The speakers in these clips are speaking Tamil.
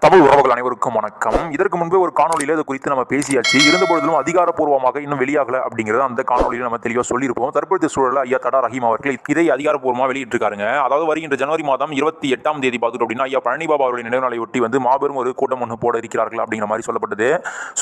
தமிழ் உறவுகள் அனைவருக்கும் வணக்கம். இதற்கு முன்பே ஒரு காணொலியில் இது குறித்து நம்ம பேசியாச்சு. இருந்தபொழுதிலும் அதிகாரப்பூர்வமாக இன்னும் வெளியாகல அப்படிங்கிறது அந்த காணொலியில் நம்ம தெளிவாக சொல்லியிருப்போம். தற்போதைய சூழலில் ஐயா தடா ரஹீம் அவர்கள் இதை அதிகாரப்பூர்வமாக வெளியிட்டிருக்காருங்க. அதாவது வருகின்ற ஜனவரி மாதம் 28ஆம் தேதி பார்த்துட்டோம் அப்படின்னா ஐயா பழனி பாபா அவருடைய நினைவு நாளை ஒட்டி மாபெரும் ஒரு கூட்டம் ஒன்று போட இருக்கிறார்கள் அப்படிங்கிற மாதிரி சொல்லப்பட்டது.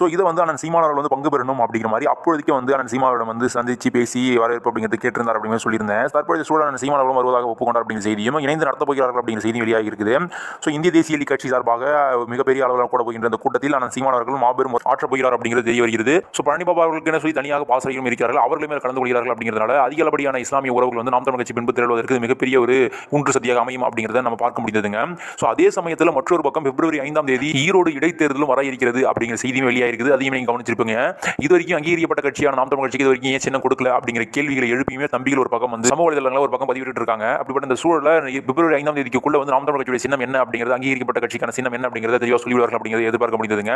ஸோ இதை அண்ணன் சீமானவர்கள் பங்கு பெறணும் அப்படிங்கிற மாதிரி அப்பொழுதுக்கே அண்ணன் சீமானவரிடம் சந்திச்சு பேசி வரவேற்பு அப்படிங்கிறது கேட்டிருந்தார் அப்படின்னு சொல்லியிருந்தேன். தற்போதைய சூழல் அண்ணன் சீமானவர்களும் வருவதாக ஒப்புக்கொண்டார் அப்படிங்கிற செய்தியும் இணைந்து நடத்தப் போகிறார்கள் அப்படிங்கிற செய்தி வெளியாகி இருக்குது. ஸோ இந்திய தேசிய கட்சி சார்பாக மிகப்பெரிய அளவில் கூட போகின்ற இந்த கூட்டத்தில் அண்ணன் சீமான் அவர்கள் மாபெரும் ஆற்றப் போகிறார் அப்படிங்கிறது தெரிய வருகிறது. ஸோ பழனி பாபா அவர்களுக்கு சொல்லி தனியாக பாசறையும் இருக்கிறார்கள், அவர்களுமே கலந்து கொள்கிறார்கள் அப்படிங்கிறதுனால அதிகளபடியான இஸ்லாமிய உறவுகள் நாம் தமிழ் கட்சி பின்பு திரள்வதற்கு மிகப்பெரிய ஒரு ஊன்று சதியாக அமையும் அப்படிங்கிறத நம்ம பார்க்க முடியுதுங்க. ஸோ அதே சமயத்தில் மற்றொரு பக்கம் பிப்ரவரி 5ஆம் தேதி ஈரோடு இடைத்தேர்தலும் வர இருக்கிறது அப்படிங்கிற செய்தியும் வெளியாகிறது. அதையும் நீங்க கவனிச்சிருப்பீங்க. இது வரைக்கும் அங்கீகரிக்கப்பட்ட கட்சியான நாம் தமிழ் கட்சிக்கு இது வரைக்கும் ஏன் சின்னம் கொடுக்கல அப்படிங்கிற கேள்விகளை எழுப்பியுமே தம்பிகள் ஒரு பக்கம் சமூக வலைதளங்களை ஒரு பக்கம் பதிவிட்டு இருக்காங்க. அப்படிப்பட்ட இந்த சூழலில் பிப்ரவரி 5ஆம் தேதிக்குள்ள நாம் தமிழ் கட்சியுடைய சின்னம் என்ன அப்படிங்கிறது, அங்கீகரிக்கப்பட்ட கட்சிக்கான சின்னம் என்ன அப்படிங்கிறத தெளிவாக சொல்லிவிடுவார்கள் அப்படிங்கிறது எதிர்பார்க்க முடியுதுங்க.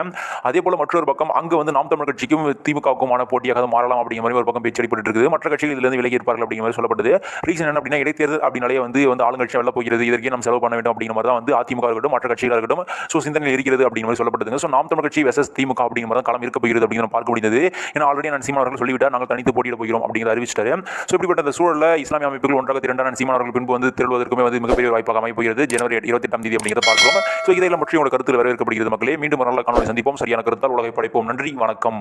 அதே போல மற்றொரு பக்கம் அங்கு நாம் தமிழ் கட்சிக்கும் திமுகவுக்குமான போட்டியாக மாறலாம் அப்படிங்கிற மாதிரி ஒரு பக்கம் பேச்சு அடிப்பட்டு இருக்குது. மற்ற கட்சிகள் இதிலிருந்து விலகி இருப்பார்கள் அப்படிங்கிற மாதிரி சொல்லப்படுது. ரீசன் என்ன அப்படின்னா இடைத்தேர்தல் அப்படின்னாலே ஆளுங்கட்சி வெல்ல போகிறது, இதற்கே நம்ம செலவு பண்ண வேண்டும் அப்படிங்கிற மாதிரி தான் அதிமுக இருக்கட்டும் மற்ற கட்சிகளாக இருக்கட்டும் சிந்தனை இருக்கிறது அப்படிங்கிற மாதிரி சொல்லப்படுதுங்க. ஸோ நாம் தமிழ் கட்சி வெசஸ் திமுக அப்படிங்கிற மாதிரி களம் இருக்க போகிறது அப்படிங்கிற பார்க்க முடிந்தது. ஏன்னா ஆல்ரெடி நான் சீமான் அவர்கள் சொல்லிவிட்டார், நாங்கள் தனித்து போட்டியிட போகிறோம் அப்படிங்கிற அறிவிச்சிட்டாரு. ஸோ இப்படிப்பட்ட அந்த சூழலில் இஸ்லாமிய அமைப்புகள் ஒன்றாக திரண்டான சீமான் அவர்கள் பின்பு திரள்வதற்குமே மிகப்பெரிய வாய்ப்பாக அமைய போகிறது ஜனவரி 28ஆம் தேதி அப்படிங்கிறத பார்க்கிறோம். ஸோ இதையெல்லாம் பற்றி உங்களோட கருத்தில் வரவேற்கப்படுகிறது மக்களே. மீண்டும் ஒரு நல்ல காணொலி சந்திப்போம். சரியான கருத்தால் உலகை படைப்போம். நன்றி, வணக்கம்.